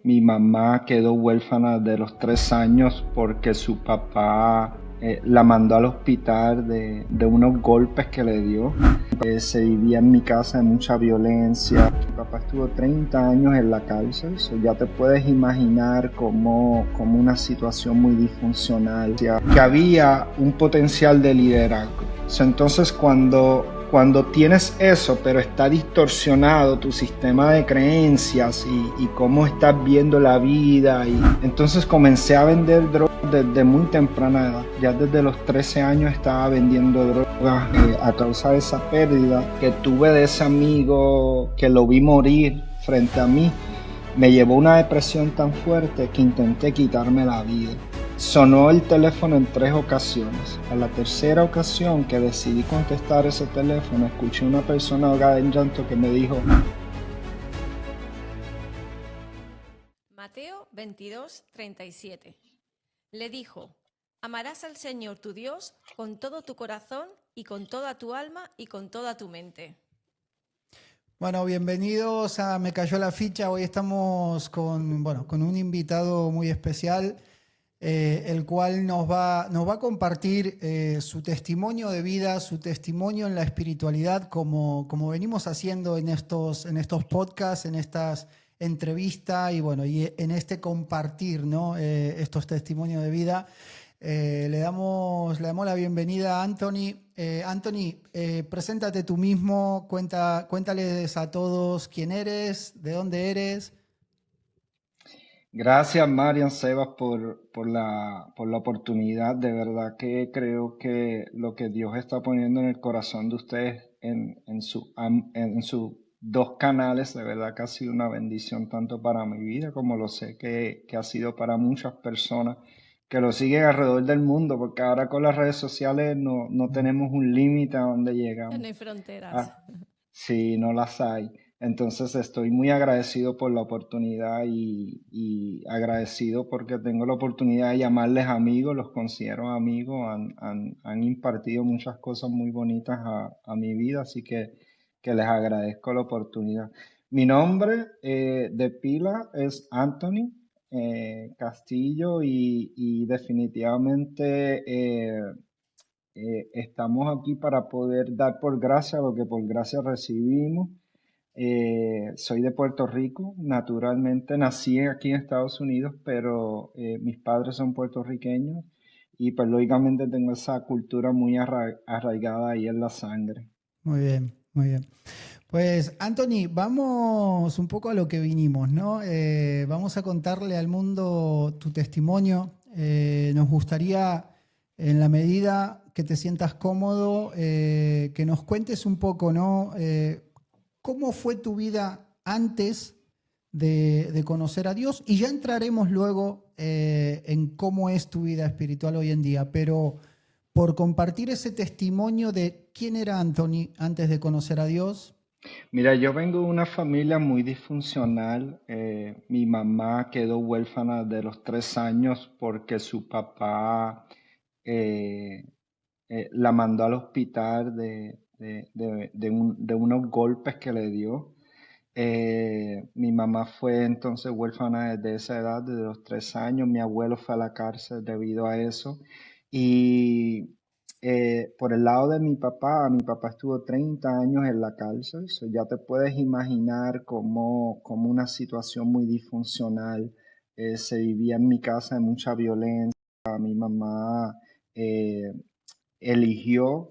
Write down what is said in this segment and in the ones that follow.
Mi mamá quedó huérfana de los 3 años porque su papá la mandó al hospital de unos golpes que le dio. Se vivía en mi casa de mucha violencia. Mi papá estuvo 30 años en la cárcel, so ya te puedes imaginar como una situación muy disfuncional, que había un potencial de liderazgo. Entonces cuando tienes eso, pero está distorsionado tu sistema de creencias y cómo estás viendo la vida, y entonces comencé a vender drogas desde muy temprana edad. Ya desde los 13 años estaba vendiendo drogas a causa de esa pérdida que tuve de ese amigo que lo vi morir frente a mí. Me llevó una depresión tan fuerte que intenté quitarme la vida. Sonó el teléfono en 3 ocasiones. A la tercera ocasión que decidí contestar ese teléfono, escuché una persona ahogada en llanto que me dijo: Mateo 22:37. Le dijo: amarás al Señor tu Dios con todo tu corazón y con toda tu alma y con toda tu mente. Bueno, bienvenidos a Me Cayó la Ficha. Hoy estamos con un invitado muy especial, el cual nos va a compartir su testimonio de vida, su testimonio en la espiritualidad, como venimos haciendo en estos podcasts, en estas entrevistas y en este compartir, ¿no? Estos testimonios de vida. Le damos la bienvenida a Anthony. Anthony, preséntate tú mismo, cuéntales a todos quién eres, de dónde eres. gracias, Marian Sebas, por la oportunidad. De verdad que creo que lo que Dios está poniendo en el corazón de ustedes en sus dos canales, de verdad que ha sido una bendición tanto para mi vida como lo sé que ha sido para muchas personas que lo siguen alrededor del mundo, porque ahora con las redes sociales no tenemos un límite a donde No llegamos. hay fronteras. Ah, sí, no las hay. Entonces estoy muy agradecido por la oportunidad y agradecido porque tengo la oportunidad de llamarles amigos, los considero amigos, han impartido muchas cosas muy bonitas a mi vida, así que les agradezco la oportunidad. Mi nombre de pila es Anthony Castillo y definitivamente estamos aquí para poder dar por gracia lo que por gracia recibimos. Soy de Puerto Rico, naturalmente nací aquí en Estados Unidos, pero mis padres son puertorriqueños y pues lógicamente tengo esa cultura muy arraigada ahí en la sangre. Muy bien, muy bien. Pues Anthony, vamos un poco a lo que vinimos, ¿no? Vamos a contarle al mundo tu testimonio. Nos gustaría, en la medida que te sientas cómodo, que nos cuentes un poco, ¿no? ¿Cómo fue tu vida antes de conocer a Dios? Y ya entraremos luego en cómo es tu vida espiritual hoy en día, pero por compartir ese testimonio de quién era Anthony antes de conocer a Dios. Mira, yo vengo de una familia muy disfuncional. Mi mamá quedó huérfana de los 3 años porque su papá eh, la mandó al hospital de unos golpes que le dio. Mi mamá fue entonces huérfana desde esa edad, desde los 3 años. Mi abuelo fue a la cárcel debido a eso. Y por el lado de mi papá estuvo 30 años en la cárcel. So ya te puedes imaginar como una situación muy disfuncional. Se vivía en mi casa de mucha violencia. Mi mamá eh, eligió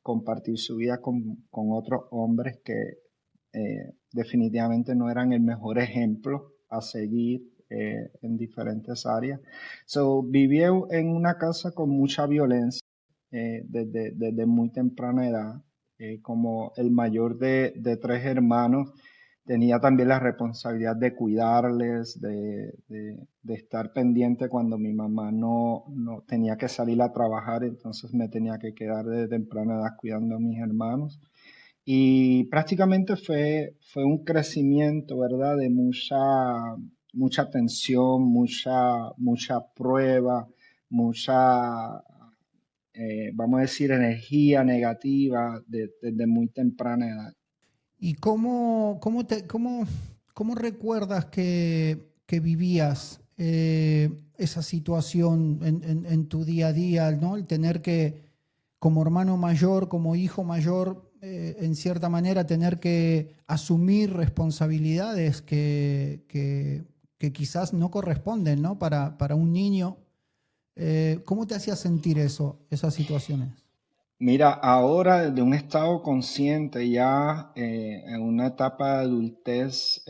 compartir su vida con otros hombres que definitivamente no eran el mejor ejemplo a seguir en diferentes áreas. So, viví en una casa con mucha violencia desde muy temprana edad. Como el mayor de 3 hermanos, tenía también la responsabilidad de cuidarles, de estar pendiente cuando mi mamá no tenía que salir a trabajar, entonces me tenía que quedar desde temprana edad cuidando a mis hermanos. Y prácticamente fue un crecimiento, ¿verdad? De mucha tensión, mucha prueba, mucha, vamos a decir, energía negativa desde muy temprana edad. ¿Y cómo recuerdas que que vivías esa situación en tu día a día, ¿no? El tener que, como hermano mayor, como hijo mayor, en cierta manera, tener que asumir responsabilidades que quizás no corresponden, ¿no? Para un niño. ¿Cómo te hacía sentir eso, esas situaciones? Mira, ahora desde un estado consciente, ya en una etapa de adultez,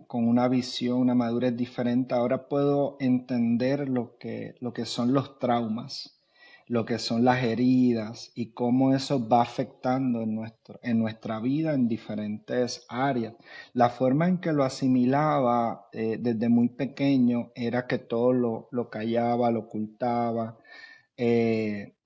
con una visión, una madurez diferente, ahora puedo entender lo que son los traumas, lo que son las heridas y cómo eso va afectando en nuestra vida en diferentes áreas. La forma en que lo asimilaba desde muy pequeño era que todo lo callaba, lo ocultaba,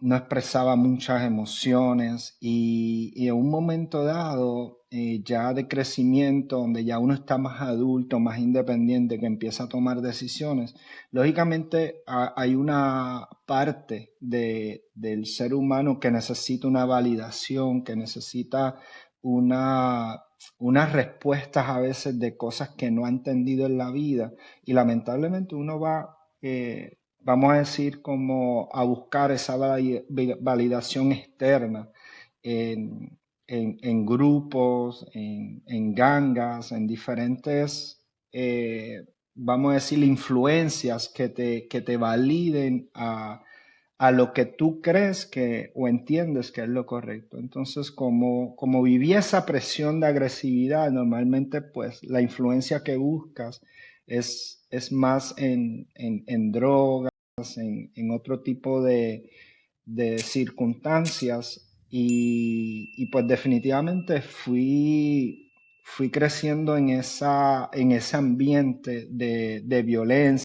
no expresaba muchas emociones y en un momento dado, ya de crecimiento, donde ya uno está más adulto, más independiente, que empieza a tomar decisiones, lógicamente hay una parte del ser humano que necesita una validación, que necesita una, unas respuestas a veces de cosas que no ha entendido en la vida y lamentablemente uno va... vamos a decir, como a buscar esa validación externa en, en grupos, en gangas, en diferentes, vamos a decir, influencias que te validen a lo que tú crees que o entiendes que es lo correcto. Entonces, como viví esa presión de agresividad, normalmente pues la influencia que buscas es más en drogas, en otro tipo de circunstancias y pues definitivamente fui creciendo en ese ambiente de violencia,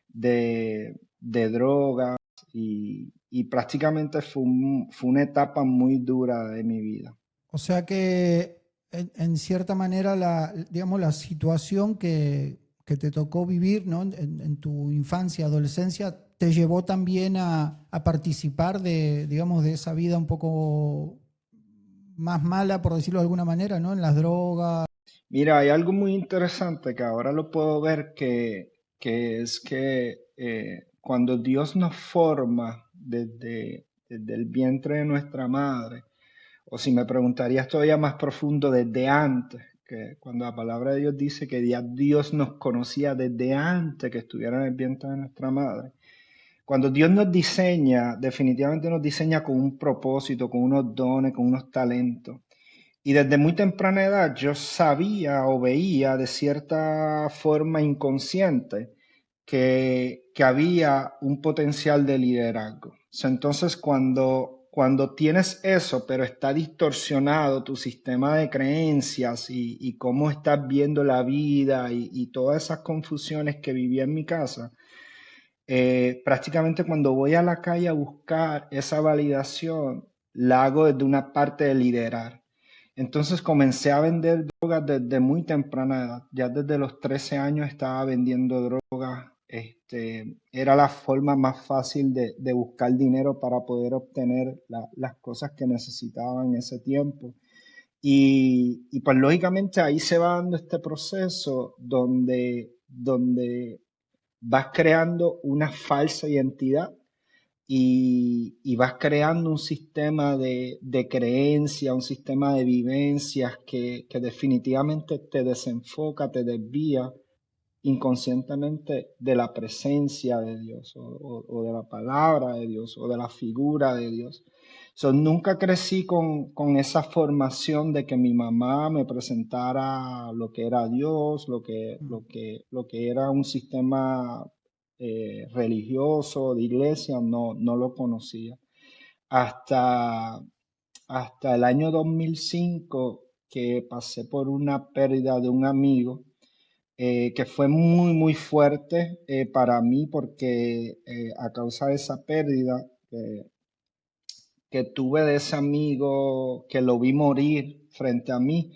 de droga y prácticamente fue una etapa muy dura de mi vida. O sea que, en cierta manera, digamos, la situación que te tocó vivir, ¿no? En tu infancia, adolescencia, te llevó también a participar de, digamos, de esa vida un poco más mala, por decirlo de alguna manera, ¿no? En las drogas. Mira, hay algo muy interesante que ahora lo puedo ver que es que cuando Dios nos forma desde el vientre de nuestra madre, o si me preguntarías todavía más profundo, desde antes, que cuando la palabra de Dios dice que ya Dios nos conocía desde antes que estuviera en el vientre de nuestra madre. Cuando Dios nos diseña, definitivamente nos diseña con un propósito, con unos dones, con unos talentos. Y desde muy temprana edad yo sabía o veía de cierta forma inconsciente que había un potencial de liderazgo. Entonces, cuando tienes eso, pero está distorsionado tu sistema de creencias y cómo estás viendo la vida y todas esas confusiones que vivía en mi casa, prácticamente cuando voy a la calle a buscar esa validación, la hago desde una parte de liderar. Entonces comencé a vender drogas desde muy temprana edad. Ya desde los 13 años estaba vendiendo drogas. Era la forma más fácil de buscar dinero para poder obtener las cosas que necesitaba en ese tiempo. Y pues lógicamente ahí se va dando este proceso donde vas creando una falsa identidad y vas creando un sistema de creencia, un sistema de vivencias que definitivamente te desenfoca, te desvía inconscientemente de la presencia de Dios o de la palabra de Dios o de la figura de Dios. Nunca crecí con esa formación de que mi mamá me presentara lo que era Dios, lo que era un sistema religioso de iglesia, no lo conocía. Hasta, hasta el año 2005 que pasé por una pérdida de un amigo que fue muy, muy fuerte para mí porque a causa de esa pérdida que tuve de ese amigo, que lo vi morir frente a mí,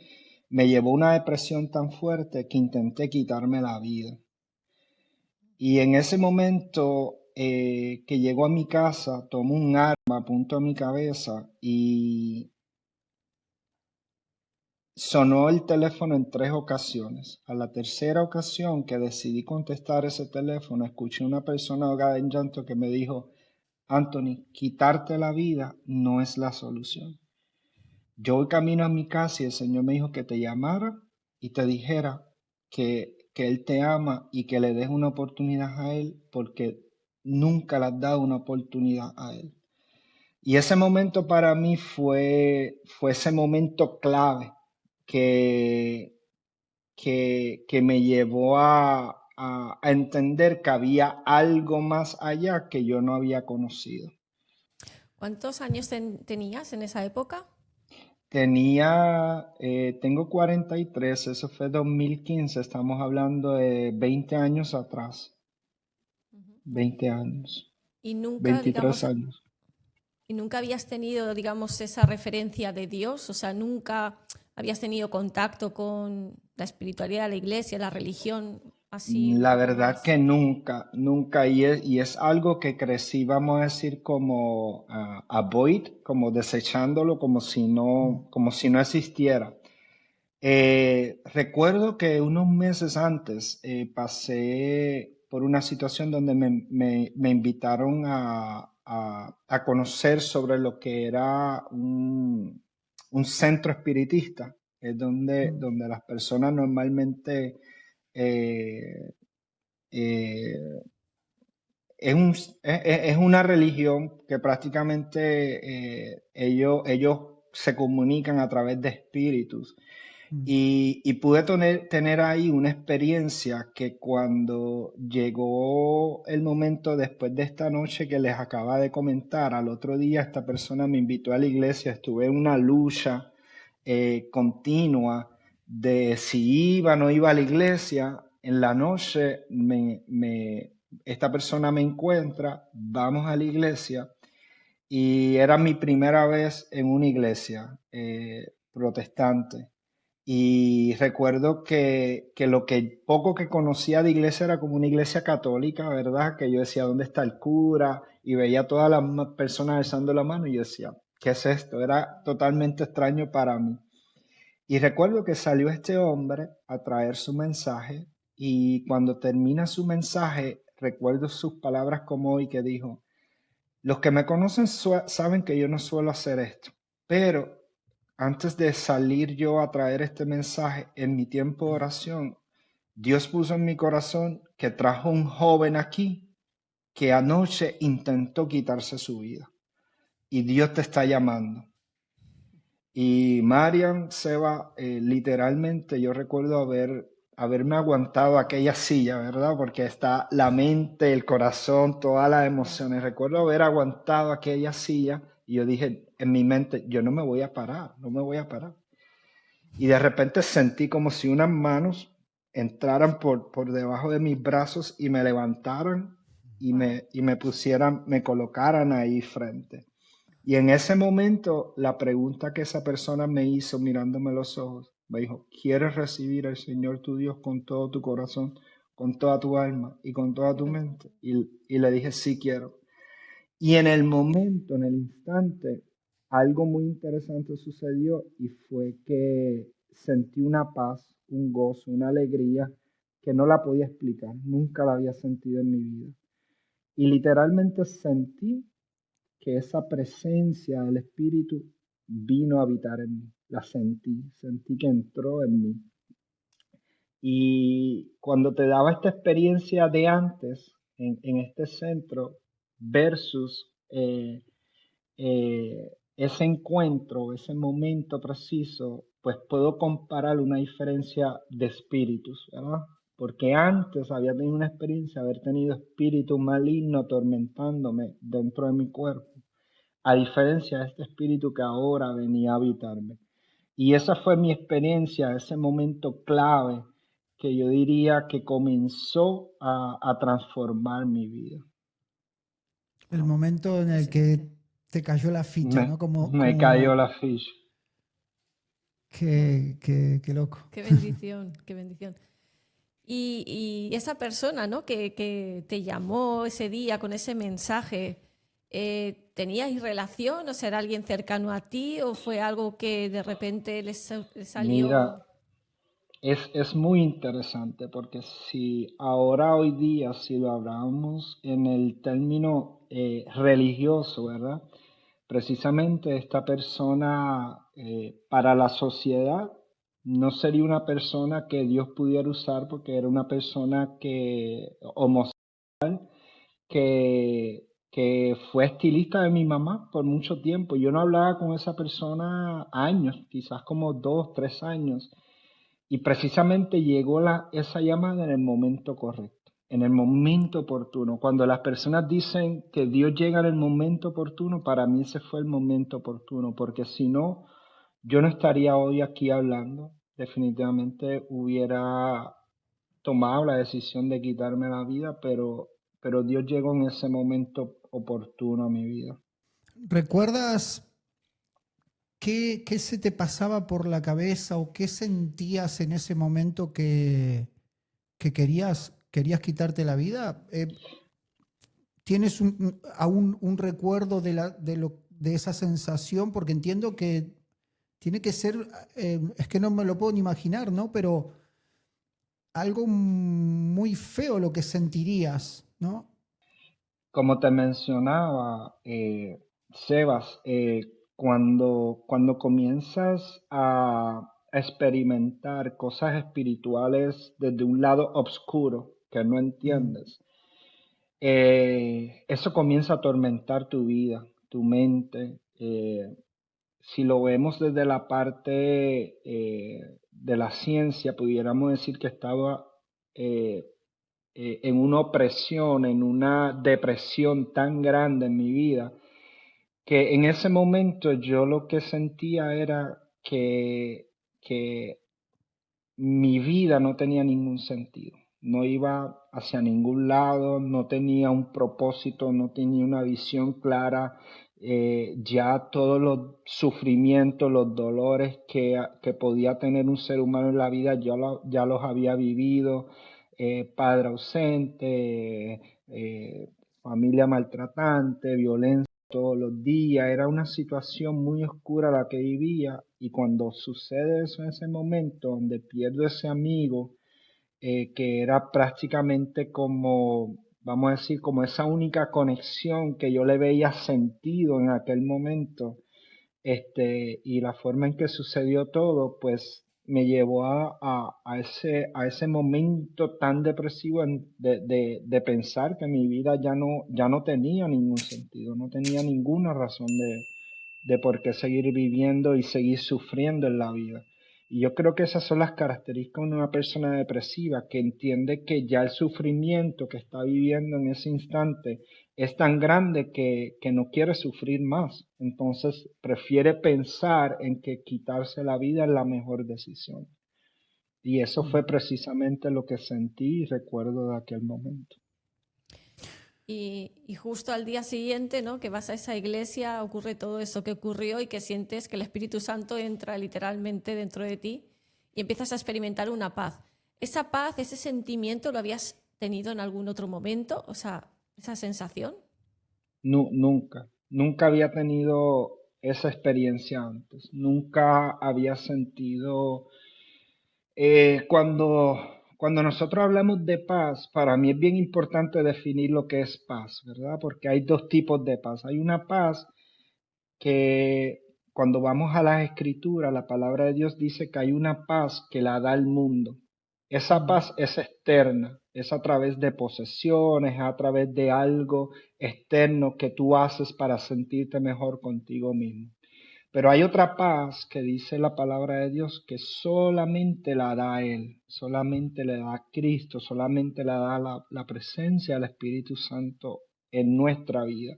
me llevó una depresión tan fuerte que intenté quitarme la vida. Y en ese momento que llegó a mi casa, tomó un arma, apuntó a mi cabeza sonó el teléfono en 3 ocasiones. A la tercera ocasión que decidí contestar ese teléfono, escuché una persona ahogada en llanto que me dijo, Anthony, quitarte la vida no es la solución. Yo voy camino a mi casa y el Señor me dijo que te llamara y te dijera que Él te ama y que le des una oportunidad a Él porque nunca le has dado una oportunidad a Él. Y ese momento para mí fue ese momento clave que, que me llevó a entender que había algo más allá que yo no había conocido. ¿Cuántos años tenías en esa época? Tengo 43, eso fue 2015, estamos hablando de 20 años atrás, Ujú. 20 años, Y nunca, 23 digamos, años. y nunca habías tenido, digamos, esa referencia de Dios, o sea, nunca habías tenido contacto con la espiritualidad, la iglesia, la religión, así un La poco verdad más. que nunca, nunca, y es algo que crecí, vamos a decir, como avoid, como desechándolo, como si no existiera. Recuerdo que unos meses antes pasé por una situación donde me invitaron a conocer sobre lo que era un centro espiritista, es donde las personas normalmente eh, eh, es una religión que prácticamente ellos se comunican a través de espíritus. Y pude tener ahí una experiencia que cuando llegó el momento después de esta noche que les acaba de comentar, al otro día esta persona me invitó a la iglesia, estuve en una lucha continua de si iba o no iba a la iglesia. En la noche esta persona me encuentra, vamos a la iglesia y era mi primera vez en una iglesia protestante. Y recuerdo que lo que poco que conocía de iglesia era como una iglesia católica, ¿verdad? Que yo decía, ¿dónde está el cura? Y veía a todas las personas alzando la mano y yo decía, ¿qué es esto? Era totalmente extraño para mí. Y recuerdo que salió este hombre a traer su mensaje y cuando termina su mensaje, recuerdo sus palabras como hoy que dijo, los que me conocen saben que yo no suelo hacer esto, pero antes de salir yo a traer este mensaje en mi tiempo de oración, Dios puso en mi corazón que trajo un joven aquí que anoche intentó quitarse su vida y Dios te está llamando. Y Marian, Seba, literalmente yo recuerdo haberme aguantado aquella silla, ¿verdad? Porque está la mente, el corazón, todas las emociones. Recuerdo haber aguantado aquella silla y yo dije en mi mente, yo no me voy a parar, no me voy a parar. Y de repente sentí como si unas manos entraran por debajo de mis brazos y me levantaran Wow. y me pusieran, me colocaran ahí frente. Y en ese momento, la pregunta que esa persona me hizo mirándome los ojos, me dijo, ¿quieres recibir al Señor tu Dios con todo tu corazón, con toda tu alma y con toda Y tu con- mente? Y le dije, sí quiero. Y en el momento, en el instante, algo muy interesante sucedió y fue que sentí una paz, un gozo, una alegría que no la podía explicar, nunca la había sentido en mi vida. Y literalmente sentí que esa presencia del Espíritu vino a habitar en mí. La sentí que entró en mí. Y cuando te daba esta experiencia de antes en este centro versus ese encuentro, ese momento preciso, pues puedo comparar una diferencia de espíritus, ¿verdad? Porque antes había tenido una experiencia de haber tenido espíritu maligno atormentándome dentro de mi cuerpo a diferencia de este espíritu que ahora venía a habitarme. Y esa fue mi experiencia, ese momento clave que yo diría que comenzó a transformar mi vida. El wow, momento en el impresionante. que te cayó la ficha, ¿no? Me cayó la ficha. Qué loco. Qué bendición, qué bendición. Y esa persona, ¿no? Que te llamó ese día con ese mensaje, ¿teníais relación? ¿O sea, era alguien cercano a ti? ¿O fue algo que de repente les salió? Mira, es muy interesante porque si ahora hoy día, si lo hablamos en el término religioso, ¿verdad? Precisamente esta persona para la sociedad no sería una persona que Dios pudiera usar porque era una persona que homosexual que fue estilista de mi mamá por mucho tiempo. Yo no hablaba con esa persona años, quizás como 2, 3 años. Y precisamente llegó esa llamada en el momento correcto, en el momento oportuno. Cuando las personas dicen que Dios llega en el momento oportuno, para mí ese fue el momento oportuno, porque si no, yo no estaría hoy aquí hablando. Definitivamente hubiera tomado la decisión de quitarme la vida, pero Dios llegó en ese momento oportuno a mi vida. ¿Recuerdas qué se te pasaba por la cabeza o qué sentías en ese momento que querías quitarte la vida? ¿Tienes aún un recuerdo de esa sensación? Porque entiendo que tiene que ser, es que no me lo puedo ni imaginar, ¿no? Pero algo muy feo lo que sentirías, ¿no? Como te mencionaba, Sebas, cuando comienzas a experimentar cosas espirituales desde un lado oscuro que no Mm, entiendes, eso comienza a atormentar tu vida, tu mente. Si lo vemos desde la parte de la ciencia, pudiéramos decir que estaba eh, en una opresión, en una depresión tan grande en mi vida, que en ese momento yo lo que sentía era que mi vida no tenía ningún sentido, no iba hacia ningún lado, no tenía un propósito, no tenía una visión clara, ya todos los sufrimientos, los dolores que podía tener un ser humano en la vida, ya los había vivido, padre ausente, familia maltratante, violencia todos los días, era una situación muy oscura la que vivía y cuando sucede eso en ese momento donde pierdo ese amigo, que era prácticamente como, vamos a decir, como esa única conexión que yo le veía sentido en aquel momento, y la forma en que sucedió todo, pues me llevó a ese momento tan depresivo de pensar que mi vida ya no tenía ningún sentido, no tenía ninguna razón de por qué seguir viviendo y seguir sufriendo en la vida. Y yo creo que esas son las características de una persona depresiva, que entiende que ya el sufrimiento que está viviendo en ese instante es tan grande que no quiere sufrir más. Entonces prefiere pensar en que quitarse la vida es la mejor decisión. Y eso fue mm. precisamente lo que sentí y recuerdo de aquel momento. Y justo al día siguiente, ¿no? Que vas a esa iglesia, ocurre todo eso que ocurrió y que sientes que el Espíritu Santo entra literalmente dentro de ti y empiezas a experimentar una paz. ¿Esa paz, ese sentimiento lo habías tenido en algún otro momento? O sea, esa sensación. Nunca había tenido esa experiencia antes. Nunca había sentido cuando nosotros hablamos de paz, para mí es bien importante definir lo que es paz, ¿verdad? Porque hay dos tipos de paz. Hay una paz que cuando vamos a las escrituras, la palabra de Dios dice que hay una paz que la da el mundo. Esa Mm. paz es externa, es a través de posesiones, a través de algo externo que tú haces para sentirte mejor contigo mismo. Pero hay otra paz que dice la palabra de Dios que solamente la da Él, solamente le da a Cristo, solamente la da la presencia del Espíritu Santo en nuestra vida.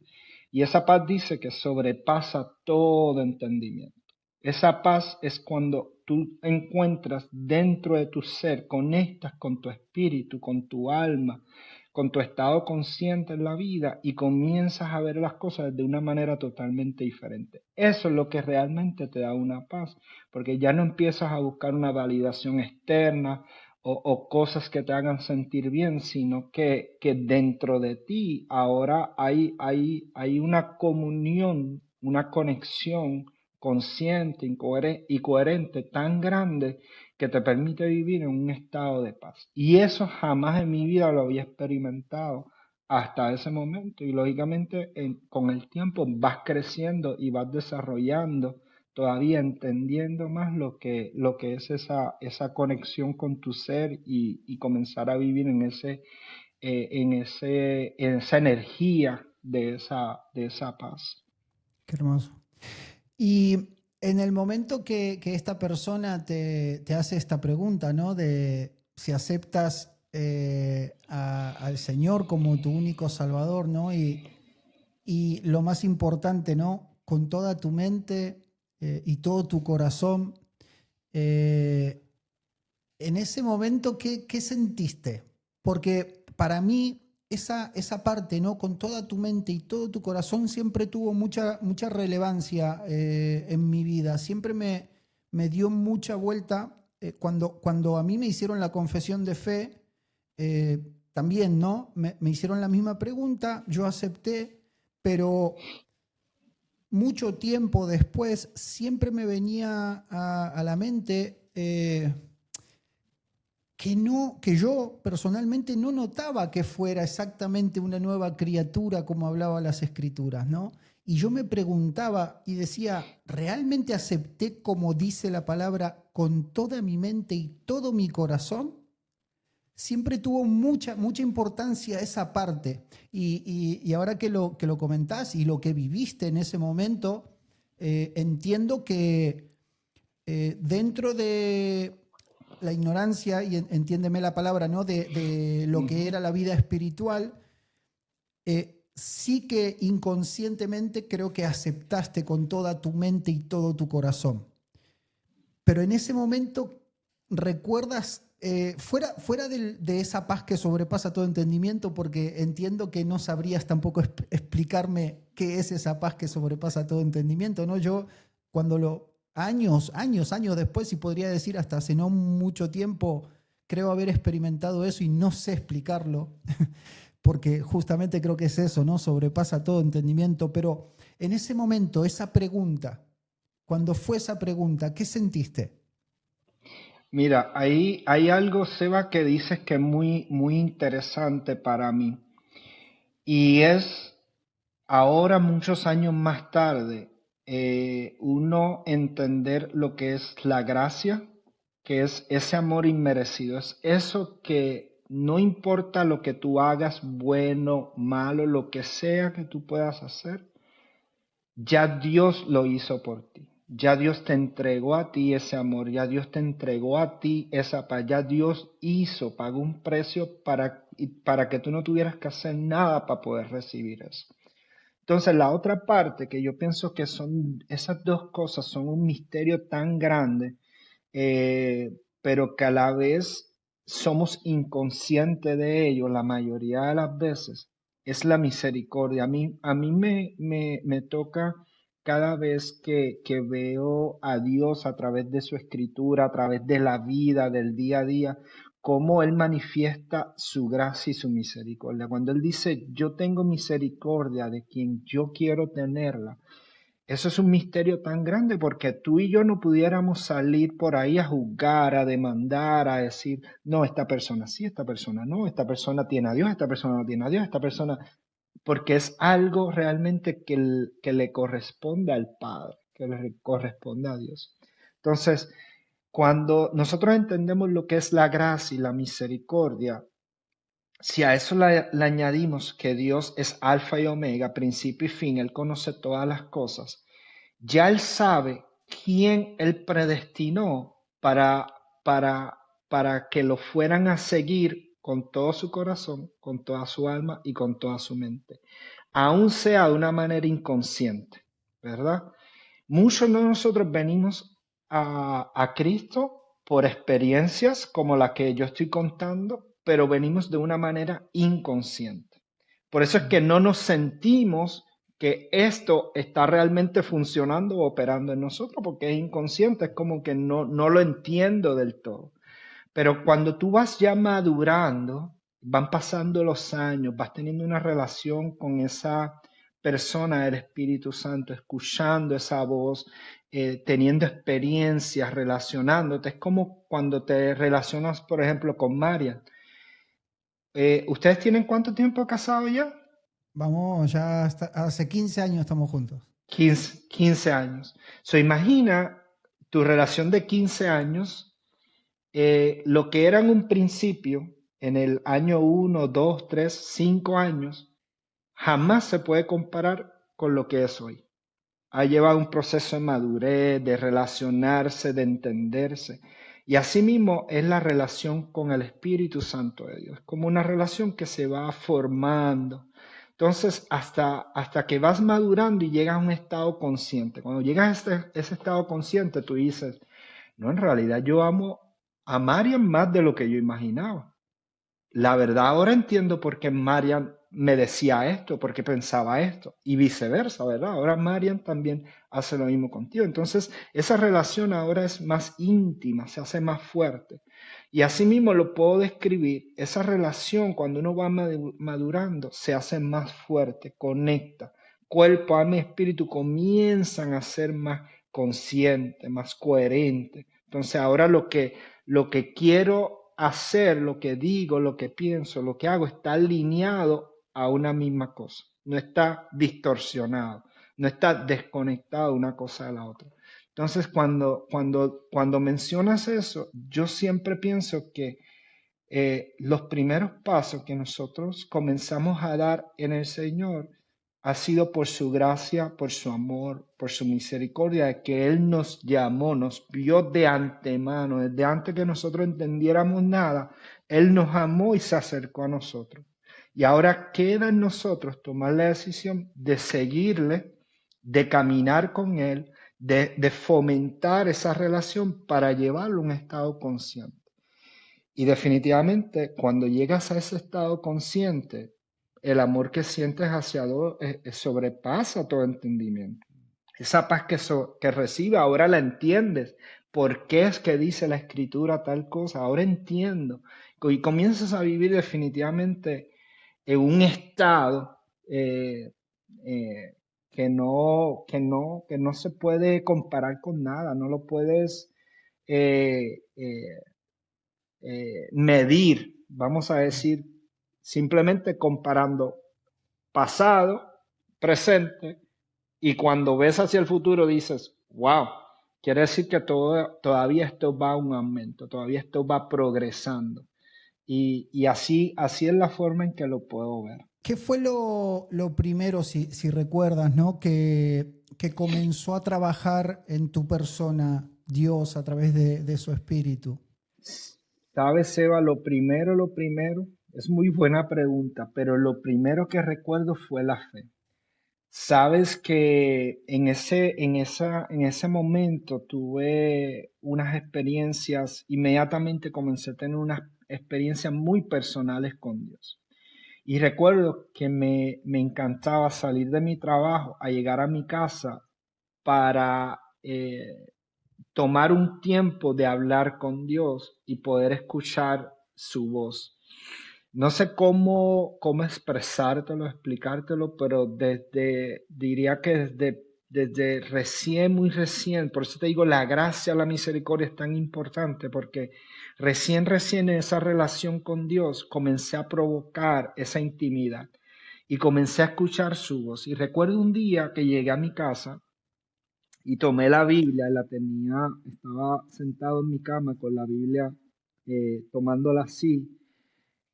Y esa paz dice que sobrepasa todo entendimiento. Esa paz es cuando tú encuentras dentro de tu ser, conectas con tu espíritu, con tu alma, con tu estado consciente en la vida y comienzas a ver las cosas de una manera totalmente diferente. Eso es lo que realmente te da una paz, porque ya no empiezas a buscar una validación externa o cosas que te hagan sentir bien, sino que dentro de ti ahora hay una comunión, una conexión consciente y coherente tan grande que te permite vivir en un estado de paz. Y eso jamás en mi vida lo había experimentado hasta ese momento. Y lógicamente con el tiempo vas creciendo y vas desarrollando, todavía entendiendo más lo que es esa conexión con tu ser y comenzar a vivir en esa energía de esa paz. Qué hermoso. Y en el momento que esta persona te hace esta pregunta, ¿no? De si aceptas al Señor como tu único Salvador, ¿no? Y lo más importante, ¿no? Con toda tu mente y todo tu corazón. En ese momento, ¿qué sentiste? Porque para mí esa parte, ¿no? Con toda tu mente y todo tu corazón siempre tuvo mucha relevancia en mi vida. Siempre me dio mucha vuelta. Cuando a mí me hicieron la confesión de fe, también, ¿no? Me hicieron la misma pregunta, yo acepté, pero mucho tiempo después siempre me venía a la mente que yo personalmente no notaba que fuera exactamente una nueva criatura como hablaba las escrituras, ¿no? Y yo me preguntaba y decía, ¿realmente acepté como dice la palabra con toda mi mente y todo mi corazón? Siempre tuvo mucha importancia esa parte. Y ahora que lo comentás y lo que viviste en ese momento, entiendo que dentro de la ignorancia, y entiéndeme la palabra, ¿no? De lo que era la vida espiritual, sí que inconscientemente creo que aceptaste con toda tu mente y todo tu corazón. Pero en ese momento recuerdas, fuera de esa paz que sobrepasa todo entendimiento, porque entiendo que no sabrías tampoco explicarme qué es esa paz que sobrepasa todo entendimiento, ¿no? Yo cuando años después, y podría decir hasta hace no mucho tiempo, creo haber experimentado eso y no sé explicarlo, porque justamente creo que es eso, ¿no? Sobrepasa todo entendimiento, pero en ese momento, esa pregunta, cuando fue esa pregunta, ¿qué sentiste? Mira, ahí hay algo, Seba, que dices que es muy interesante para mí. Y es ahora, muchos años más tarde, uno entender lo que es la gracia, que es ese amor inmerecido. Es eso que no importa lo que tú hagas, bueno, malo, lo que sea que tú puedas hacer, ya Dios lo hizo por ti. Ya Dios te entregó a ti ese amor, ya Dios te entregó a ti esa paz, ya Dios pagó un precio para que tú no tuvieras que hacer nada para poder recibir eso. Entonces, la otra parte que yo pienso que son esas dos cosas son un misterio tan grande, pero que a la vez somos inconscientes de ello la mayoría de las veces, es la misericordia. A mí me toca cada vez que veo a Dios a través de su escritura, a través de la vida, del día a día, cómo Él manifiesta su gracia y su misericordia. Cuando Él dice, yo tengo misericordia de quien yo quiero tenerla, eso es un misterio tan grande porque tú y yo no pudiéramos salir por ahí a juzgar, a demandar, a decir, no, esta persona sí, esta persona no, esta persona tiene a Dios, esta persona no tiene a Dios, esta persona, porque es algo realmente que le corresponde al Padre, que le corresponde a Dios. Entonces, cuando nosotros entendemos lo que es la gracia y la misericordia, si a eso le añadimos que Dios es alfa y omega, principio y fin, Él conoce todas las cosas, ya Él sabe quién Él predestinó para que lo fueran a seguir con todo su corazón, con toda su alma y con toda su mente, aun sea de una manera inconsciente, ¿verdad? Muchos de nosotros venimos a Cristo por experiencias como la que yo estoy contando, pero venimos de una manera inconsciente. Por eso es que no nos sentimos que esto está realmente funcionando o operando en nosotros, porque es inconsciente, es como que no lo entiendo del todo. Pero cuando tú vas ya madurando, van pasando los años, vas teniendo una relación con esa persona del Espíritu Santo, escuchando esa voz, teniendo experiencias, relacionándote. Es como cuando te relacionas, por ejemplo, con María. ¿Ustedes tienen cuánto tiempo casados ya? Vamos, ya hace 15 años estamos juntos. 15 años. Imagina tu relación de 15 años, lo que era en un principio, en el año 1, 2, 3, 5 años, jamás se puede comparar con lo que es hoy. Ha llevado un proceso de madurez, de relacionarse, de entenderse. Y asimismo es la relación con el Espíritu Santo de Dios, como una relación que se va formando. Entonces, hasta que vas madurando y llegas a un estado consciente. Cuando llegas a ese estado consciente, tú dices, no, en realidad yo amo a Marian más de lo que yo imaginaba. La verdad ahora entiendo por qué Marian me decía esto, por qué pensaba esto, y viceversa, ¿verdad? Ahora Marian también hace lo mismo contigo. Entonces, esa relación ahora es más íntima, se hace más fuerte. Y así mismo lo puedo describir, esa relación cuando uno va madurando se hace más fuerte, conecta. Cuerpo, alma y espíritu comienzan a ser más conscientes, más coherentes. Entonces, ahora lo que quiero hacer, lo que digo, lo que pienso, lo que hago, está alineado a una misma cosa. No está distorsionado, no está desconectado una cosa de la otra. Entonces, cuando mencionas eso, yo siempre pienso que los primeros pasos que nosotros comenzamos a dar en el Señor ha sido por su gracia, por su amor, por su misericordia, de que Él nos llamó, nos vio de antemano, desde antes que nosotros entendiéramos nada, Él nos amó y se acercó a nosotros. Y ahora queda en nosotros tomar la decisión de seguirle, de caminar con Él, de fomentar esa relación para llevarlo a un estado consciente. Y definitivamente, cuando llegas a ese estado consciente, el amor que sientes hacia Dios sobrepasa todo entendimiento. Esa paz que recibe, ahora la entiendes. ¿Por qué es que dice la Escritura tal cosa? Ahora entiendo. Y comienzas a vivir definitivamente en un estado que no se puede comparar con nada. No lo puedes eh, eh, medir, vamos a decir, simplemente comparando pasado, presente, y cuando ves hacia el futuro dices, wow, quiere decir que todavía esto va a un aumento, todavía esto va progresando. Y así es la forma en que lo puedo ver. ¿Qué fue lo primero, si recuerdas, ¿no? que comenzó a trabajar en tu persona Dios a través de su espíritu? ¿Sabes, Seba? Lo primero, es muy buena pregunta, pero lo primero que recuerdo fue la fe. Sabes que en ese momento tuve unas experiencias, inmediatamente comencé a tener unas experiencias muy personales con Dios. Y recuerdo que me encantaba salir de mi trabajo a llegar a mi casa para tomar un tiempo de hablar con Dios y poder escuchar su voz. No sé cómo expresártelo, explicártelo, pero diría que desde recién, muy recién, por eso te digo, la gracia, la misericordia es tan importante, porque recién en esa relación con Dios comencé a provocar esa intimidad y comencé a escuchar su voz. Y recuerdo un día que llegué a mi casa y tomé la Biblia, estaba sentado en mi cama con la Biblia, tomándola así.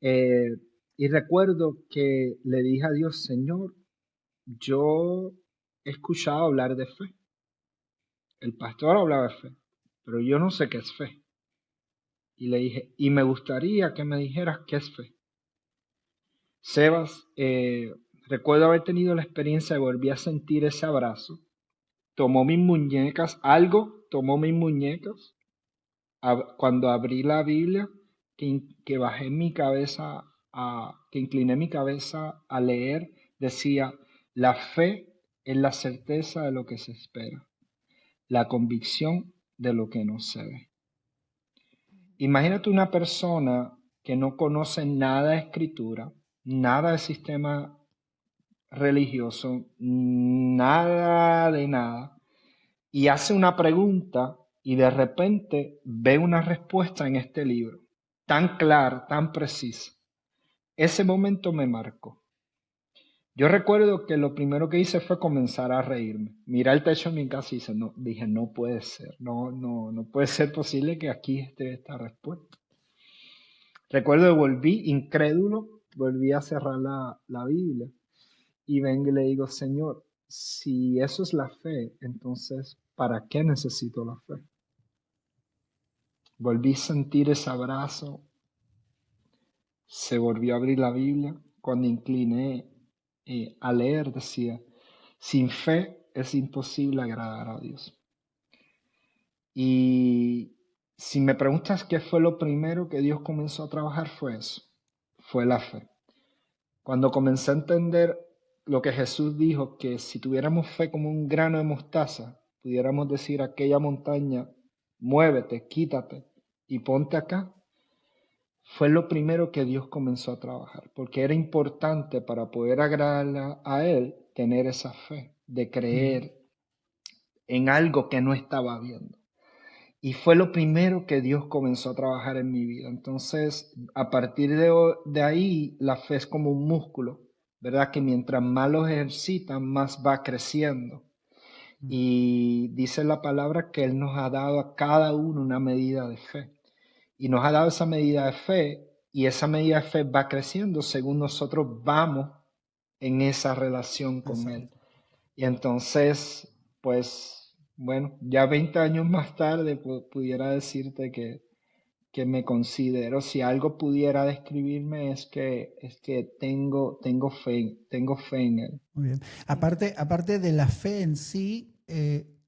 Eh, y recuerdo que le dije a Dios, Señor, yo he escuchado hablar de fe. El pastor hablaba de fe, pero yo no sé qué es fe. Y le dije, y me gustaría que me dijeras qué es fe. Sebas, recuerdo haber tenido la experiencia de volver a sentir ese abrazo. Tomó mis muñecas, tomó mis muñecas. Cuando abrí la Biblia, que bajé mi cabeza, que incliné mi cabeza a leer, decía, la fe es la certeza de lo que se espera, la convicción de lo que no se ve. Imagínate una persona que no conoce nada de escritura, nada de sistema religioso, nada de nada, y hace una pregunta y de repente ve una respuesta en este libro, tan clara, tan precisa. Ese momento me marcó. Yo recuerdo que lo primero que hice fue comenzar a reírme. Miré el techo de mi casa y dije, no puede ser, no puede ser posible que aquí esté esta respuesta. Recuerdo que volví incrédulo, volví a cerrar la Biblia y vengo y le digo, Señor, si eso es la fe, entonces, ¿para qué necesito la fe? Volví a sentir ese abrazo, se volvió a abrir la Biblia. Cuando incliné a leer, decía, sin fe es imposible agradar a Dios. Y si me preguntas qué fue lo primero que Dios comenzó a trabajar, fue eso, fue la fe. Cuando comencé a entender lo que Jesús dijo, que si tuviéramos fe como un grano de mostaza, pudiéramos decir a aquella montaña, muévete, quítate y ponte acá, fue lo primero que Dios comenzó a trabajar, porque era importante para poder agradarle a Él tener esa fe, de creer en algo que no estaba viendo. Y fue lo primero que Dios comenzó a trabajar en mi vida. Entonces, a partir de ahí, la fe es como un músculo, ¿verdad? Que mientras más lo ejercitan, más va creciendo. Y dice la palabra que Él nos ha dado a cada uno una medida de fe. Y nos ha dado esa medida de fe, y esa medida de fe va creciendo según nosotros vamos en esa relación con Él. Exacto. Y entonces, pues, bueno, ya 20 años más tarde pudiera decirte que me considero, si algo pudiera describirme es que tengo fe en Él. Muy bien. Aparte de la fe en sí,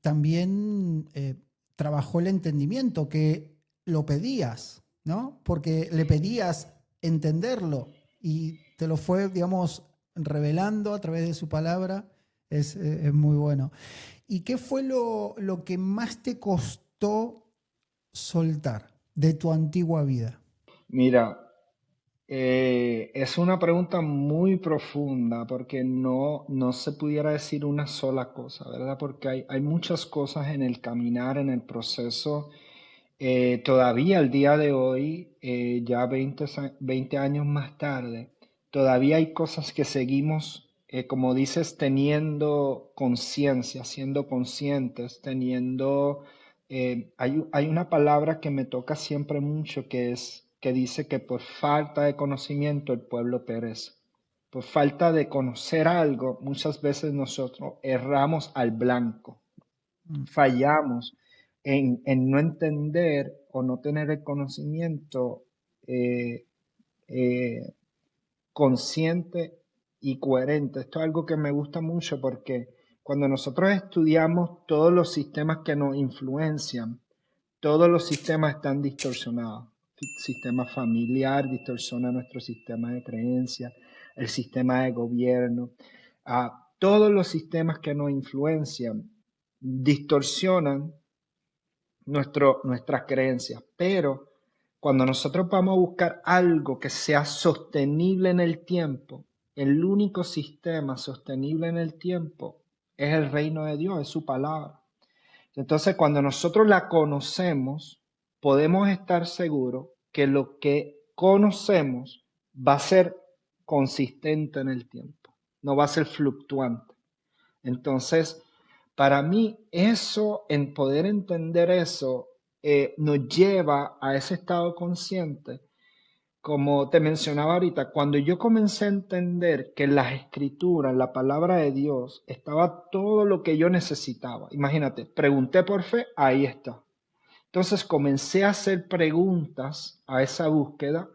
también trabajó el entendimiento, que lo pedías, ¿no? Porque le pedías entenderlo y te lo fue, digamos, revelando a través de su palabra. Es muy bueno. ¿Y qué fue lo que más te costó soltar de tu antigua vida? Mira, es una pregunta muy profunda porque no se pudiera decir una sola cosa, ¿verdad? Porque hay muchas cosas en el caminar, en el proceso. Todavía al día de hoy, ya 20 años más tarde, todavía hay cosas que seguimos, como dices, teniendo conciencia, siendo conscientes, hay una palabra que me toca siempre mucho que dice que por falta de conocimiento el pueblo perece. Por falta de conocer algo, muchas veces nosotros erramos al blanco, Mm, fallamos en no entender o no tener el conocimiento eh, eh, consciente y coherente. Esto es algo que me gusta mucho porque cuando nosotros estudiamos todos los sistemas que nos influencian, todos los sistemas están distorsionados. El sistema familiar distorsiona nuestro sistema de creencias, el sistema de gobierno, todos los sistemas que nos influencian distorsionan nuestras creencias, pero cuando nosotros vamos a buscar algo que sea sostenible en el tiempo, el único sistema sostenible en el tiempo es el reino de Dios, es su palabra. Entonces, cuando nosotros la conocemos, podemos estar seguros que lo que conocemos va a ser consistente en el tiempo, no va a ser fluctuante. Entonces, para mí, en poder entender eso, nos lleva a ese estado consciente. Como te mencionaba ahorita, cuando yo comencé a entender que en las escrituras, en la palabra de Dios, estaba todo lo que yo necesitaba. Imagínate, pregunté por fe, ahí está. Entonces comencé a hacer preguntas a esa búsqueda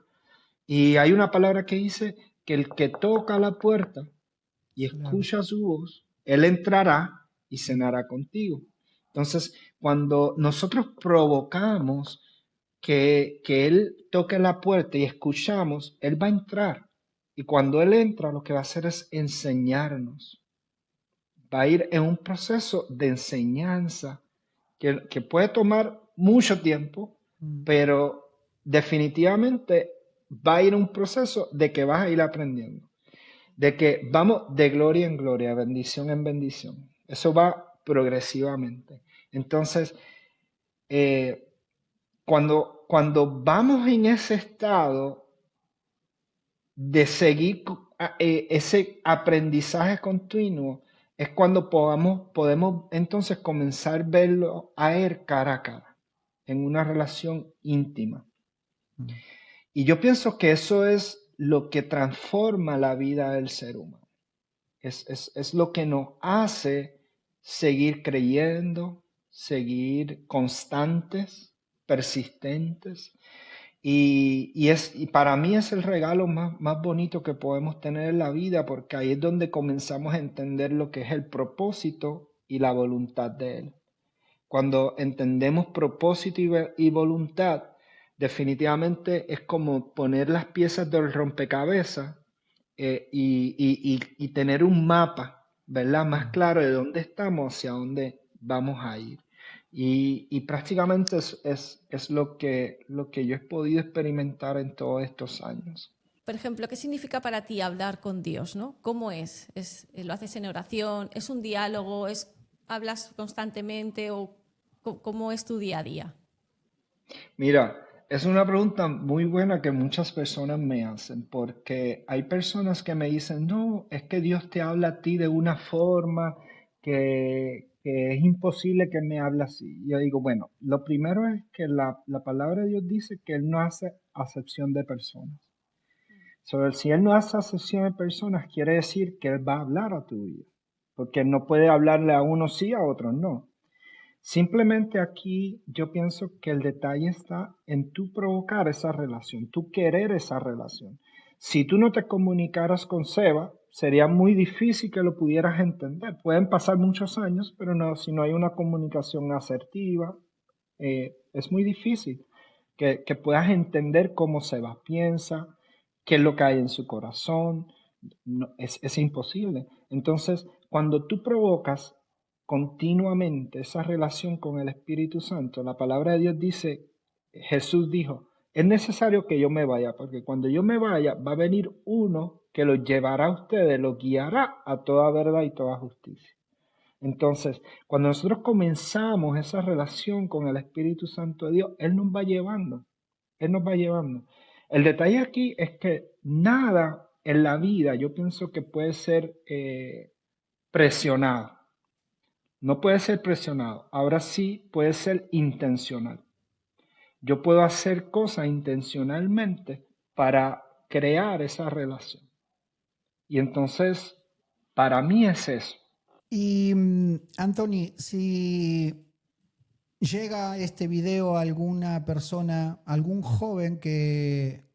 y hay una palabra que dice que el que toca la puerta y se le abre. escucha su voz, Él entrará y cenará contigo. Entonces, cuando nosotros provocamos que Él toque la puerta y escuchamos, Él va a entrar. Y cuando Él entra, lo que va a hacer es enseñarnos. Va a ir en un proceso de enseñanza que puede tomar mucho tiempo, Mm, pero definitivamente va a ir un proceso de que vas a ir aprendiendo, de que vamos de gloria en gloria, bendición en bendición. Eso va progresivamente. Entonces, eh, cuando vamos en ese estado de seguir ese aprendizaje continuo, es cuando podemos entonces comenzar a verlo a él cara a cara, en una relación íntima. Mm. Y yo pienso que eso es lo que transforma la vida del ser humano. Es lo que nos hace seguir creyendo, seguir constantes, persistentes. Y para mí es el regalo más bonito que podemos tener en la vida, porque ahí es donde comenzamos a entender lo que es el propósito y la voluntad de Él. Cuando entendemos propósito y voluntad, definitivamente es como poner las piezas del rompecabezas y tener un mapa, ¿verdad? Más claro de dónde estamos, hacia dónde vamos a ir. Y prácticamente es lo que yo he podido experimentar en todos estos años. Por ejemplo, ¿qué significa para ti hablar con Dios, ¿no? ¿Cómo es? ¿Lo haces en oración? ¿Es un diálogo? ¿Hablas constantemente? ¿O cómo es tu día a día? Mira, es una pregunta muy buena que muchas personas me hacen, porque hay personas que me dicen, no, es que Dios te habla a ti de una forma que es imposible que me hable así. Yo digo, bueno, lo primero es que la palabra de Dios dice que Él no hace acepción de personas. Si Él no hace acepción de personas, quiere decir que Él va a hablar a tu vida, porque Él no puede hablarle a unos sí, a otros no. Simplemente aquí yo pienso que el detalle está en tú provocar esa relación, tú querer esa relación. Si tú no te comunicaras con Seba, sería muy difícil que lo pudieras entender. Pueden pasar muchos años, pero no, si no hay una comunicación asertiva, es muy difícil que puedas entender cómo Seba piensa, qué es lo que hay en su corazón. No, es imposible. Entonces, cuando tú provocas continuamente esa relación con el Espíritu Santo, la palabra de Dios dice, Jesús dijo, es necesario que yo me vaya, porque cuando yo me vaya va a venir uno que los llevará a ustedes, los guiará a toda verdad y toda justicia. Entonces, cuando nosotros comenzamos esa relación con el Espíritu Santo de Dios, Él nos va llevando, Él nos va llevando. El detalle aquí es que nada en la vida yo pienso que puede ser presionado. No puede ser presionado. Ahora sí puede ser intencional. Yo puedo hacer cosas intencionalmente para crear esa relación. Y entonces, para mí es eso. Y Anthony, si llega este video a alguna persona, algún joven que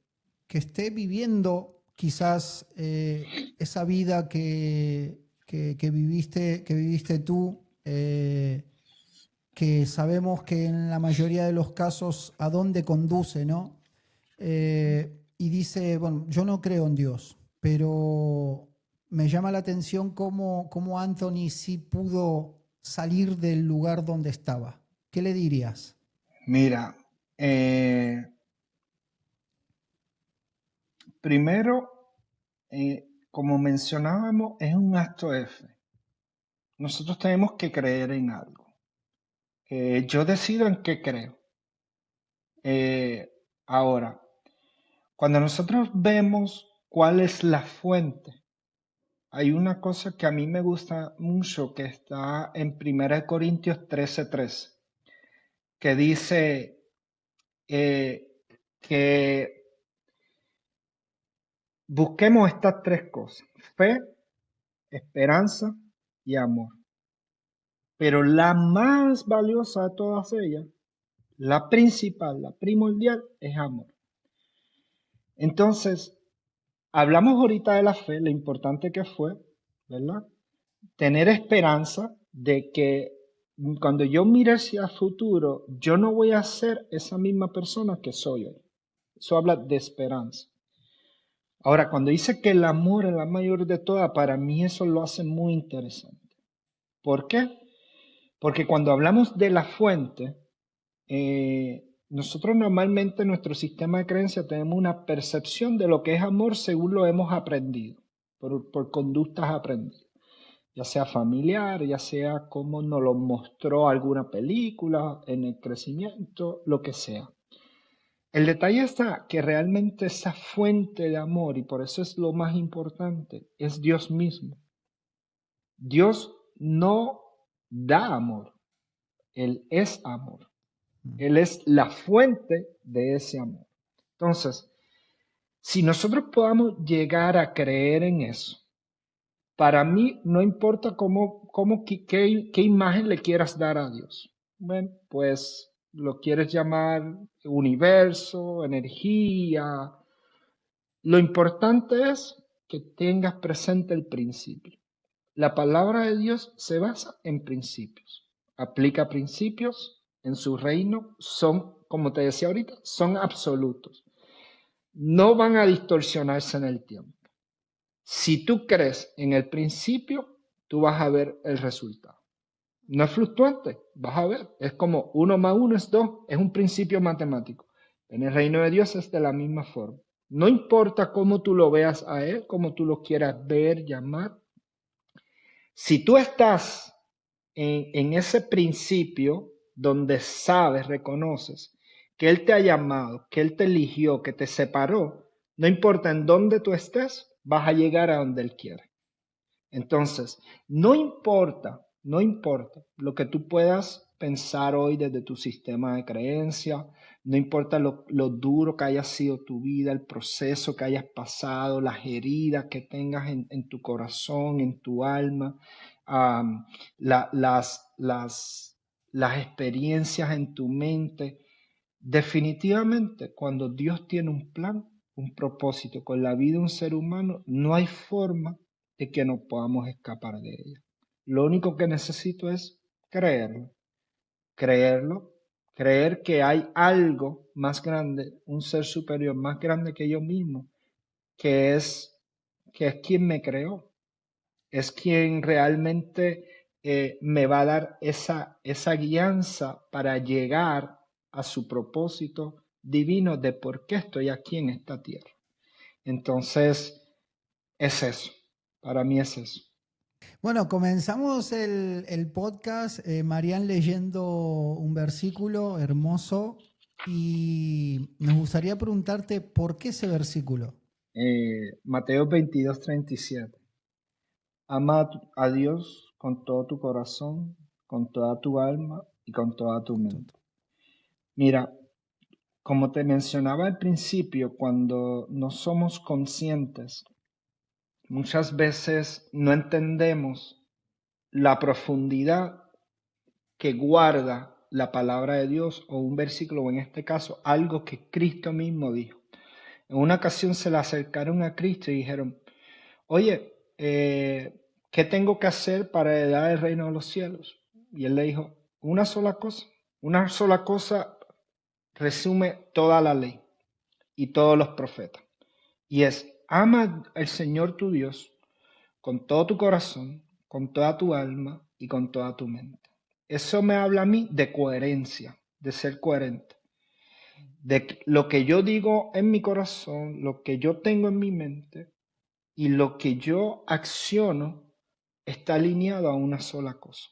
esté viviendo quizás esa vida que viviste tú, que sabemos que en la mayoría de los casos a dónde conduce, ¿no? Y dice, bueno, yo no creo en Dios, pero me llama la atención cómo Anthony sí pudo salir del lugar donde estaba. ¿Qué le dirías? Mira, primero, como mencionábamos, es un acto de fe. Nosotros tenemos que creer en algo. Yo decido en qué creo. Ahora, cuando nosotros vemos cuál es la fuente, hay una cosa que a mí me gusta mucho que está en 1 Corintios 13:3, que dice que busquemos estas tres cosas: fe, esperanza y amor. Pero la más valiosa de todas ellas, la principal, la primordial, es amor. Entonces, hablamos ahorita de la fe, lo importante que fue, ¿verdad? Tener esperanza de que cuando yo mire hacia el futuro, yo no voy a ser esa misma persona que soy hoy. Eso habla de esperanza. Ahora, cuando dice que el amor es la mayor de todas, para mí eso lo hace muy interesante. ¿Por qué? Porque cuando hablamos de la fuente, Nosotros normalmente en nuestro sistema de creencias tenemos una percepción de lo que es amor según lo hemos aprendido, por conductas aprendidas, ya sea familiar, ya sea como nos lo mostró alguna película, en el crecimiento, lo que sea. El detalle está que realmente esa fuente de amor, y por eso es lo más importante, es Dios mismo. Dios no da amor, Él es amor. Él es la fuente de ese amor. Entonces, si nosotros podamos llegar a creer en eso, para mí no importa qué imagen le quieras dar a Dios. Bueno, pues lo quieres llamar universo, energía. Lo importante es que tengas presente el principio. La palabra de Dios se basa en principios. Aplica principios en su reino, son, como te decía ahorita, son absolutos. No van a distorsionarse en el tiempo. Si tú crees en el principio, tú vas a ver el resultado. No es fluctuante, vas a ver. Es como 1 más 1 es 2, es un principio matemático. En el reino de Dios es de la misma forma. No importa cómo tú lo veas a Él, cómo tú lo quieras ver, llamar. Si tú estás en ese principio donde sabes, reconoces que Él te ha llamado, que Él te eligió, que te separó, no importa en dónde tú estés, vas a llegar a donde Él quiere. Entonces, no importa lo que tú puedas pensar hoy desde tu sistema de creencia, no importa lo duro que haya sido tu vida, el proceso que hayas pasado, las heridas que tengas en tu corazón, en tu alma, las experiencias en tu mente. Definitivamente, cuando Dios tiene un plan, un propósito con la vida de un ser humano, no hay forma de que no podamos escapar de ella. Lo único que necesito es creerlo, creer que hay algo más grande, un ser superior más grande que yo mismo, que es, que es quien me creó, es quien realmente me va a dar esa guianza para llegar a su propósito divino de por qué estoy aquí en esta tierra. Entonces, es eso, para mí es eso. Bueno, comenzamos el podcast, Marian leyendo un versículo hermoso y nos gustaría preguntarte por qué ese versículo. Mateo 22:37. Ama a Dios con todo tu corazón, con toda tu alma y con toda tu mente. Mira, como te mencionaba al principio, cuando no somos conscientes, muchas veces no entendemos la profundidad que guarda la palabra de Dios o un versículo, o en este caso, algo que Cristo mismo dijo. En una ocasión se le acercaron a Cristo y dijeron, oye, ¿qué tengo que hacer para heredar el reino de los cielos? Y él le dijo, una sola cosa resume toda la ley y todos los profetas. Y es, ama al Señor tu Dios con todo tu corazón, con toda tu alma y con toda tu mente. Eso me habla a mí de coherencia, de ser coherente. De lo que yo digo en mi corazón, lo que yo tengo en mi mente y lo que yo acciono está alineado a una sola cosa.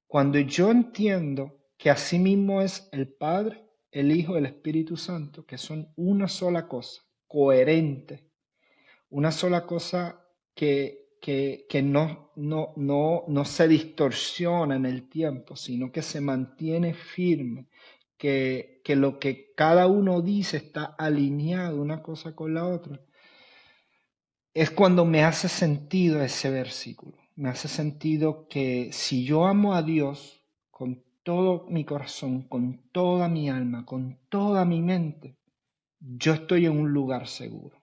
Cuando yo entiendo que así mismo es el Padre, el Hijo, el Espíritu Santo, que son una sola cosa, coherente, una sola cosa que no se distorsiona en el tiempo, sino que se mantiene firme, que lo que cada uno dice está alineado una cosa con la otra, es cuando me hace sentido ese versículo. Me hace sentido que si yo amo a Dios con todo mi corazón, con toda mi alma, con toda mi mente, yo estoy en un lugar seguro.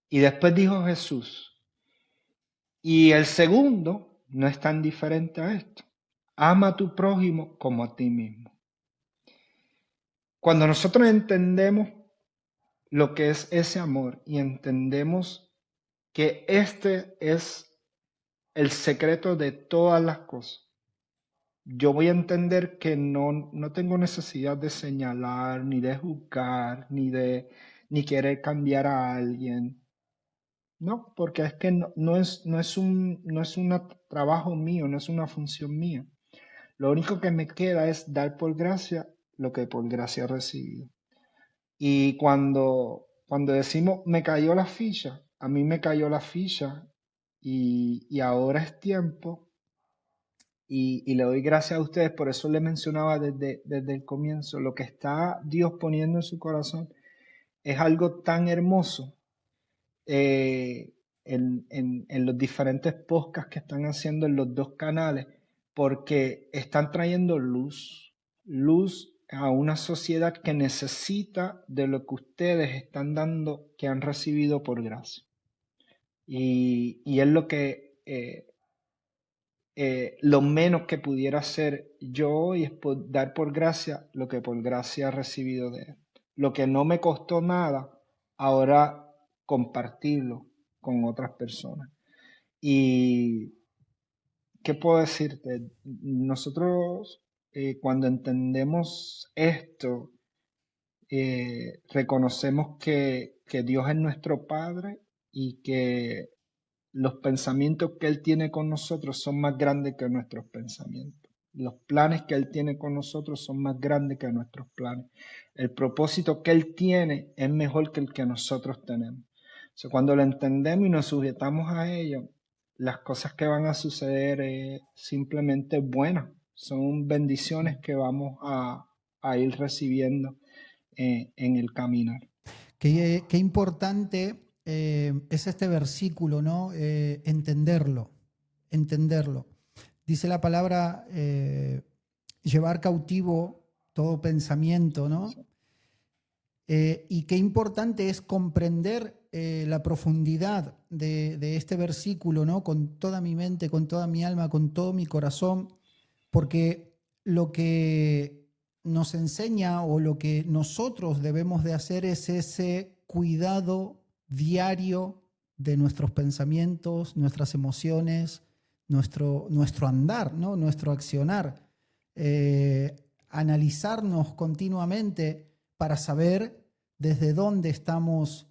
Y después dijo Jesús, y el segundo no es tan diferente a esto. Ama a tu prójimo como a ti mismo. Cuando nosotros entendemos lo que es ese amor y entendemos que este es el secreto de todas las cosas, yo voy a entender que no tengo necesidad de señalar, ni de juzgar, ni querer cambiar a alguien. No, porque es que no es un trabajo mío, no es una función mía. Lo único que me queda es dar por gracia lo que por gracia he recibido. Y cuando decimos me cayó la ficha, a mí me cayó la ficha y ahora es tiempo y le doy gracias a ustedes, por eso le mencionaba desde el comienzo, lo que está Dios poniendo en su corazón es algo tan hermoso en los diferentes podcasts que están haciendo en los dos canales, porque están trayendo luz a una sociedad que necesita de lo que ustedes están dando, que han recibido por gracia. Y es lo menos que pudiera hacer yo hoy es dar por gracia lo que por gracia he recibido de Él. Lo que no me costó nada, ahora compartirlo con otras personas. Y, ¿qué puedo decirte? Nosotros, cuando entendemos esto, reconocemos que Dios es nuestro Padre y que los pensamientos que Él tiene con nosotros son más grandes que nuestros pensamientos. Los planes que Él tiene con nosotros son más grandes que nuestros planes. El propósito que Él tiene es mejor que el que nosotros tenemos. O sea, cuando lo entendemos y nos sujetamos a ello, las cosas que van a suceder simplemente buenas. Son bendiciones que vamos a ir recibiendo en el caminar. Qué importante es este versículo, ¿no? Entenderlo. Dice la palabra llevar cautivo todo pensamiento, ¿no? Y qué importante es comprender la profundidad de este versículo, ¿no? Con toda mi mente, con toda mi alma, con todo mi corazón, porque lo que nos enseña o lo que nosotros debemos de hacer es ese cuidado diario de nuestros pensamientos, nuestras emociones, nuestro andar, ¿no? Nuestro accionar, analizarnos continuamente para saber desde dónde estamos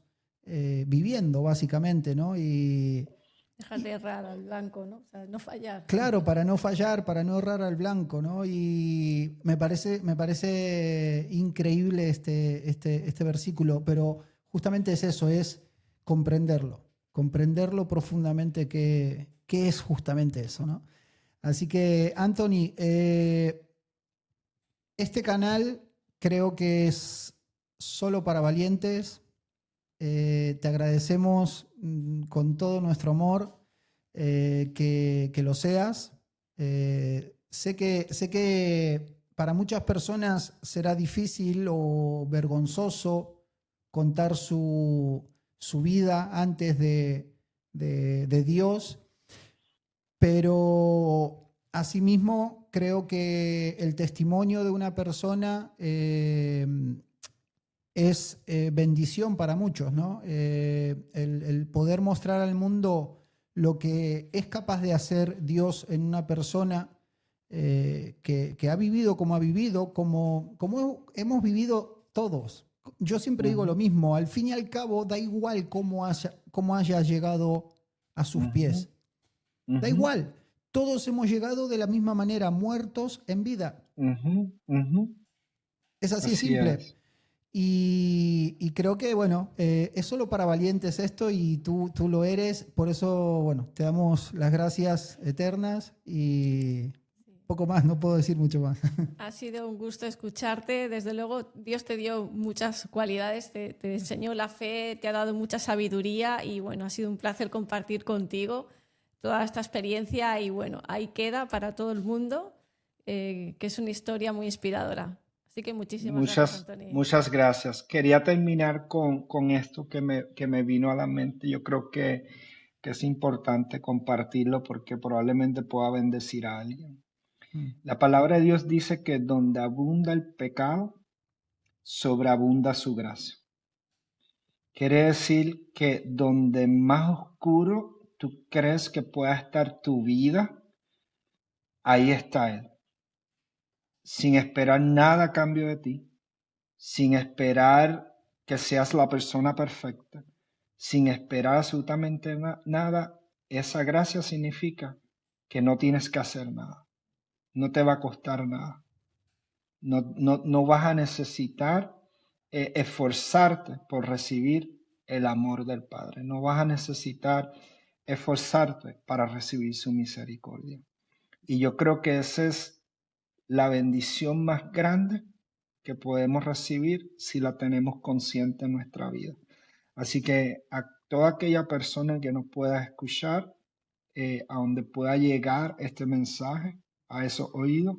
viviendo, básicamente, ¿no? Dejar de errar al blanco, ¿no? O sea, no fallar. Claro, para no fallar, para no errar al blanco, ¿no? Y me parece increíble este versículo, pero justamente es eso, es comprenderlo profundamente qué es justamente eso, ¿no? Así que, Anthony, este canal creo que es solo para valientes. Te agradecemos con todo nuestro amor que lo seas. Sé que para muchas personas será difícil o vergonzoso contar su vida antes de Dios, pero asimismo creo que el testimonio de una persona es bendición para muchos, ¿no? El poder mostrar al mundo lo que es capaz de hacer Dios en una persona que ha vivido como ha vivido, como hemos vivido todos. Yo siempre digo lo mismo, al fin y al cabo da igual cómo haya llegado a sus pies. Da igual, todos hemos llegado de la misma manera, muertos en vida. Es así simple. Es. Y creo que, bueno, es solo para valientes esto y tú lo eres. Por eso, bueno, te damos las gracias eternas y poco más, no puedo decir mucho más. Ha sido un gusto escucharte. Desde luego, Dios te dio muchas cualidades, te enseñó la fe, te ha dado mucha sabiduría y, bueno, ha sido un placer compartir contigo toda esta experiencia y, bueno, ahí queda para todo el mundo, que es una historia muy inspiradora. Así que muchísimas gracias, Anthony. Muchas gracias. Quería terminar con esto que me vino a la mente. Yo creo que es importante compartirlo porque probablemente pueda bendecir a alguien. La palabra de Dios dice que donde abunda el pecado, sobreabunda su gracia. Quiere decir que donde más oscuro tú crees que pueda estar tu vida, ahí está Él. sin esperar nada a cambio de ti, sin esperar que seas la persona perfecta, sin esperar absolutamente nada, esa gracia significa que no tienes que hacer nada, no te va a costar nada, no vas a necesitar esforzarte por recibir el amor del Padre, no vas a necesitar esforzarte para recibir su misericordia. Y yo creo que esa es la bendición más grande que podemos recibir si la tenemos consciente en nuestra vida. Así que a toda aquella persona que nos pueda escuchar, a donde pueda llegar este mensaje, a esos oídos,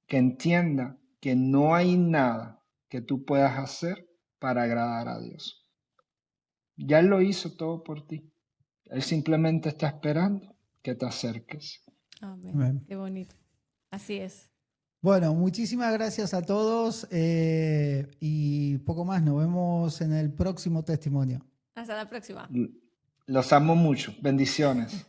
que entienda que no hay nada que tú puedas hacer para agradar a Dios. Ya Él lo hizo todo por ti. Él simplemente está esperando que te acerques. Amén. Amén. Qué bonito. Así es. Bueno, muchísimas gracias a todos y poco más. Nos vemos en el próximo testimonio. Hasta la próxima. Los amo mucho. Bendiciones.